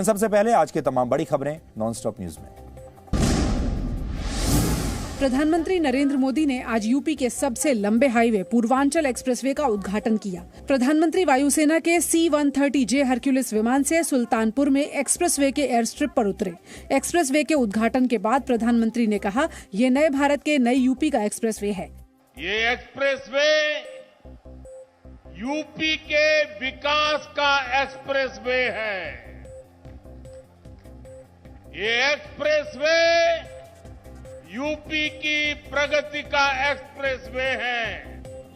सबसे पहले आज की तमाम बड़ी खबरें नॉनस्टॉप न्यूज में। प्रधानमंत्री नरेंद्र मोदी ने आज यूपी के सबसे लंबे हाईवे पूर्वांचल एक्सप्रेसवे का उद्घाटन किया। प्रधानमंत्री वायुसेना के C-130J हरक्यूलिस विमान से सुल्तानपुर में एक्सप्रेसवे के एयर स्ट्रिप पर उतरे। एक्सप्रेसवे के उद्घाटन के बाद प्रधानमंत्री ने कहा, ये नए भारत के नए यूपी का एक्सप्रेसवे है। ये एक्सप्रेसवे यूपी के विकास का एक्सप्रेसवे है। ये एक्सप्रेसवे यूपी की प्रगति का एक्सप्रेसवे है।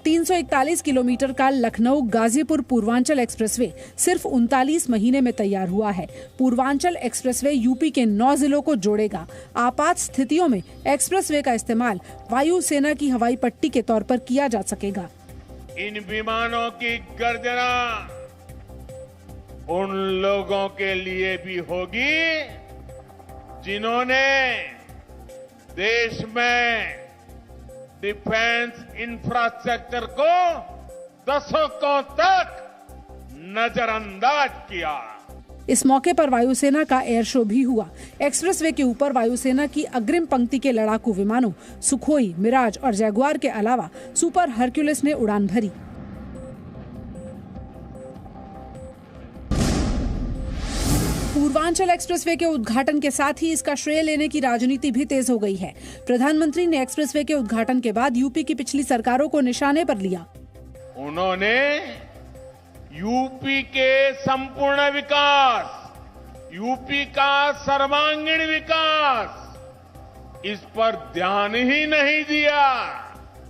341 किलोमीटर का लखनऊ गाजीपुर पूर्वांचल एक्सप्रेसवे सिर्फ 39 महीने में तैयार हुआ है। पूर्वांचल एक्सप्रेसवे यूपी के 9 जिलों को जोड़ेगा। आपात स्थितियों में एक्सप्रेसवे का इस्तेमाल वायुसेना की हवाई पट्टी के तौर पर किया जा सकेगा। इन विमानों की गर्जना उन लोगों के लिए भी होगी जिन्होंने देश में डिफेंस इंफ्रास्ट्रक्चर को दशकों तक नजरअंदाज किया। इस मौके पर वायुसेना का एयर शो भी हुआ। एक्सप्रेसवे के ऊपर वायुसेना की अग्रिम पंक्ति के लड़ाकू विमानों सुखोई, मिराज और जैगुआर के अलावा सुपर हरक्यूलिस ने उड़ान भरी। पूर्वांचल एक्सप्रेसवे के उद्घाटन के साथ ही इसका श्रेय लेने की राजनीति भी तेज हो गई है। प्रधानमंत्री ने एक्सप्रेसवे के उद्घाटन के बाद यूपी की पिछली सरकारों को निशाने पर लिया। उन्होंने यूपी के संपूर्ण विकास, यूपी का सर्वांगीण विकास, इस पर ध्यान ही नहीं दिया।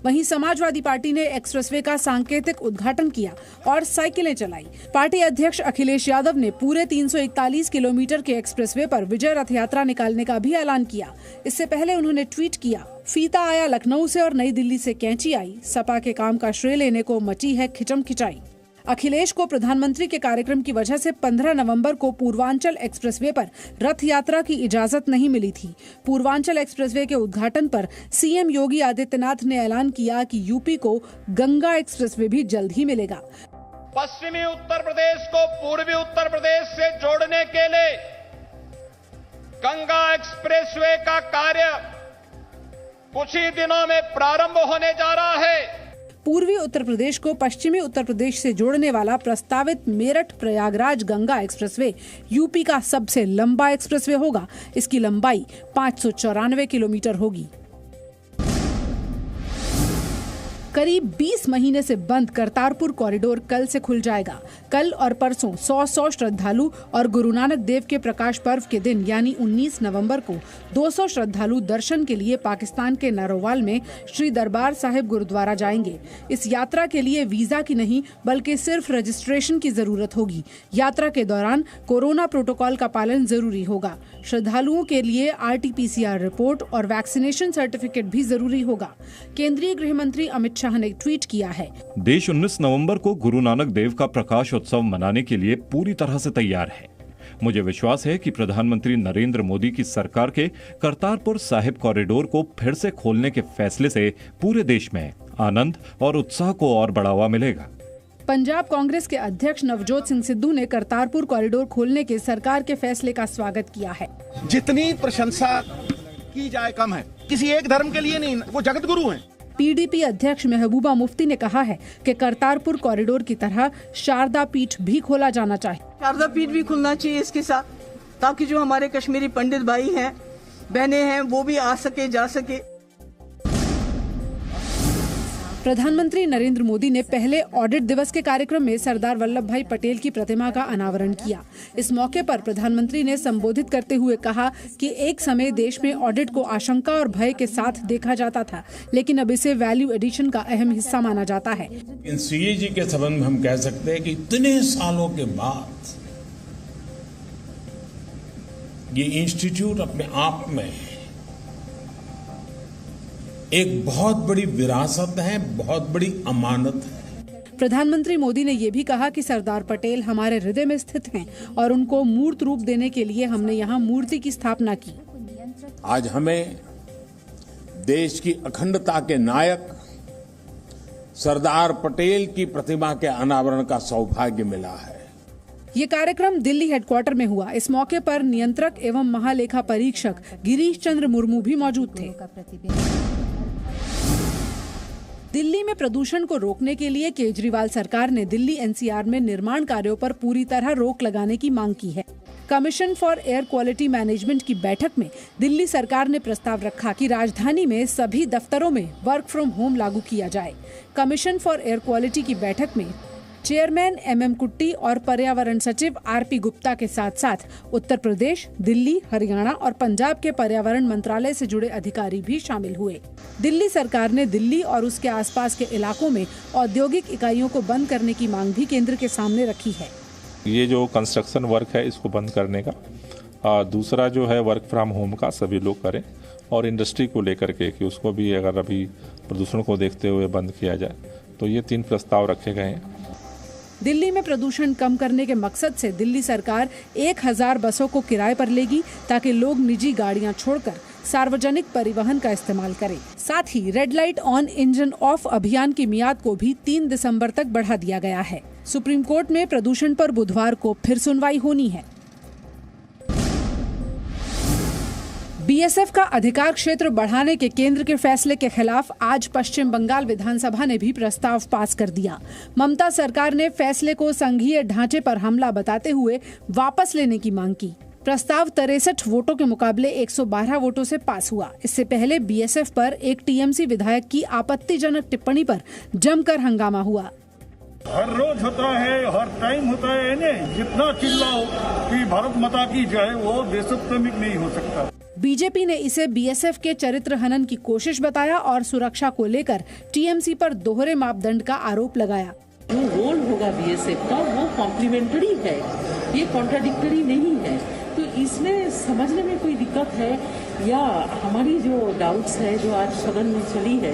वहीं समाजवादी पार्टी ने एक्सप्रेसवे का सांकेतिक उद्घाटन किया और साइकिलें चलाई। पार्टी अध्यक्ष अखिलेश यादव ने पूरे 341 किलोमीटर के एक्सप्रेसवे पर विजय रथ यात्रा निकालने का भी ऐलान किया। इससे पहले उन्होंने ट्वीट किया, फीता आया लखनऊ से और नई दिल्ली से कैंची आई, सपा के काम का श्रेय लेने को मची है खिचम खिंचाई। अखिलेश को प्रधानमंत्री के कार्यक्रम की वजह से 15 नवंबर को पूर्वांचल एक्सप्रेसवे पर रथ यात्रा की इजाजत नहीं मिली थी। पूर्वांचल एक्सप्रेसवे के उद्घाटन पर सीएम योगी आदित्यनाथ ने ऐलान किया कि यूपी को गंगा एक्सप्रेसवे भी जल्द ही मिलेगा। पश्चिमी उत्तर प्रदेश को पूर्वी उत्तर प्रदेश से जोड़ने के लिए गंगा एक्सप्रेसवे का कार्य कुछ ही दिनों में प्रारंभ होने जा रहा है। पूर्वी उत्तर प्रदेश को पश्चिमी उत्तर प्रदेश से जोड़ने वाला प्रस्तावित मेरठ प्रयागराज गंगा एक्सप्रेसवे यूपी का सबसे लंबा एक्सप्रेसवे होगा। इसकी लंबाई 594 किलोमीटर होगी। करीब 20 महीने से बंद करतारपुर कॉरिडोर कल से खुल जाएगा। कल और परसों 100 श्रद्धालु और गुरु नानक देव के प्रकाश पर्व के दिन यानी 19 नवंबर को 200 श्रद्धालु दर्शन के लिए पाकिस्तान के नारोवाल में श्री दरबार साहिब गुरुद्वारा जाएंगे। इस यात्रा के लिए वीजा की नहीं बल्कि सिर्फ रजिस्ट्रेशन की जरूरत होगी। यात्रा के दौरान कोरोना प्रोटोकॉल का पालन जरूरी होगा। श्रद्धालुओं के लिए RT-PCR रिपोर्ट और वैक्सीनेशन सर्टिफिकेट भी जरूरी होगा। केंद्रीय गृह मंत्री अमित शाह ने ट्वीट किया है, देश 19 नवंबर को गुरु नानक देव का प्रकाश उत्सव मनाने के लिए पूरी तरह से तैयार है। मुझे विश्वास है कि प्रधानमंत्री नरेंद्र मोदी की सरकार के करतारपुर साहिब कॉरिडोर को फिर से खोलने के फैसले से पूरे देश में आनंद और उत्साह को और बढ़ावा मिलेगा। पंजाब कांग्रेस के अध्यक्ष नवजोत सिंह सिद्धू ने करतारपुर कॉरिडोर खोलने के सरकार के फैसले का स्वागत किया है। जितनी प्रशंसा की जाए कम है, किसी एक धर्म के लिए नहीं, वो जगत गुरु हैं। PDP अध्यक्ष महबूबा मुफ्ती ने कहा है कि करतारपुर कॉरिडोर की तरह शारदा पीठ भी खोला जाना चाहिए। शारदा पीठ भी खुलना चाहिए इसके साथ, ताकि जो हमारे कश्मीरी पंडित भाई हैं, बहनें हैं, वो भी आ सके, जा सके। प्रधानमंत्री नरेंद्र मोदी ने पहले ऑडिट दिवस के कार्यक्रम में सरदार वल्लभ भाई पटेल की प्रतिमा का अनावरण किया। इस मौके पर प्रधानमंत्री ने संबोधित करते हुए कहा कि एक समय देश में ऑडिट को आशंका और भय के साथ देखा जाता था, लेकिन अब इसे वैल्यू एडिशन का अहम हिस्सा माना जाता है। इन CAG के संबंध में हम कह सकते हैं कि इतने सालों के बाद ये इंस्टीट्यूट अपने आप में एक बहुत बड़ी विरासत है, बहुत बड़ी अमानत है। प्रधानमंत्री मोदी ने ये भी कहा कि सरदार पटेल हमारे हृदय में स्थित हैं और उनको मूर्त रूप देने के लिए हमने यहाँ मूर्ति की स्थापना की। आज हमें देश की अखंडता के नायक सरदार पटेल की प्रतिमा के अनावरण का सौभाग्य मिला है। ये कार्यक्रम दिल्ली हेडक्वार्टर में हुआ। इस मौके पर नियंत्रक एवं महालेखा परीक्षक गिरीश चंद्र मुर्मू भी मौजूद थे। दिल्ली में प्रदूषण को रोकने के लिए केजरीवाल सरकार ने दिल्ली एनसीआर में निर्माण कार्यों पर पूरी तरह रोक लगाने की मांग की है। Commission for air quality management की बैठक में दिल्ली सरकार ने प्रस्ताव रखा कि राजधानी में सभी दफ्तरों में वर्क फ्रॉम होम लागू किया जाए। कमीशन फॉर एयर क्वालिटी की बैठक में चेयरमैन MM कुट्टी और पर्यावरण सचिव RP गुप्ता के साथ साथ उत्तर प्रदेश, दिल्ली, हरियाणा और पंजाब के पर्यावरण मंत्रालय से जुड़े अधिकारी भी शामिल हुए। दिल्ली सरकार ने दिल्ली और उसके आसपास के इलाकों में औद्योगिक इकाइयों को बंद करने की मांग भी केंद्र के सामने रखी है। ये जो कंस्ट्रक्शन वर्क है इसको बंद करने का, दूसरा जो है वर्क फ्रॉम होम का सभी लोग करें, और इंडस्ट्री को लेकर के कि उसको भी अगर अभी प्रदूषण को देखते हुए बंद किया जाए। तो ये 3 प्रस्ताव रखे गए हैं। दिल्ली में प्रदूषण कम करने के मकसद से दिल्ली सरकार 1000 बसों को किराए पर लेगी ताकि लोग निजी गाड़ियां छोड़कर सार्वजनिक परिवहन का इस्तेमाल करें। साथ ही red light on engine off अभियान की मियाद को भी 3 दिसंबर तक बढ़ा दिया गया है। सुप्रीम कोर्ट में प्रदूषण पर बुधवार को फिर सुनवाई होनी है। BSF का अधिकार क्षेत्र बढ़ाने के केंद्र के फैसले के खिलाफ आज पश्चिम बंगाल विधानसभा ने भी प्रस्ताव पास कर दिया। ममता सरकार ने फैसले को संघीय ढांचे पर हमला बताते हुए वापस लेने की मांग की। प्रस्ताव 63 वोटों के मुकाबले 112 वोटों से पास हुआ। इससे पहले BSF पर एक TMC विधायक की आपत्तिजनक टिप्पणी पर जमकर हंगामा हुआ। हर रोज होता है, हर टाइम होता है, इन्हें जितना चिल्लाओ कि भारत माता की जय, वो देशप्रेमिक नहीं हो सकता। बीजेपी ने इसे BSF के चरित्र हनन की कोशिश बताया और सुरक्षा को लेकर TMC पर दोहरे मापदंड का आरोप लगाया। जो रोल होगा BSF का वो कॉम्प्लीमेंट्री है, ये कॉन्ट्राडिक्टरी नहीं है। तो इसमें समझने में कोई दिक्कत है या हमारी जो डाउट्स है जो आज सदन में चली है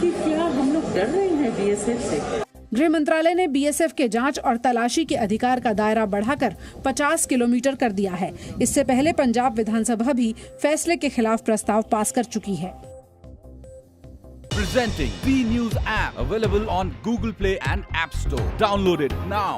कि क्या हम लोग डर रहे हैं BSF से? गृह मंत्रालय ने BSF के जांच और तलाशी के अधिकार का दायरा बढ़ाकर 50 किलोमीटर कर दिया है। इससे पहले पंजाब विधानसभा भी फैसले के खिलाफ प्रस्ताव पास कर चुकी है। Presenting B News app available on Google Play and App Store. Download it now.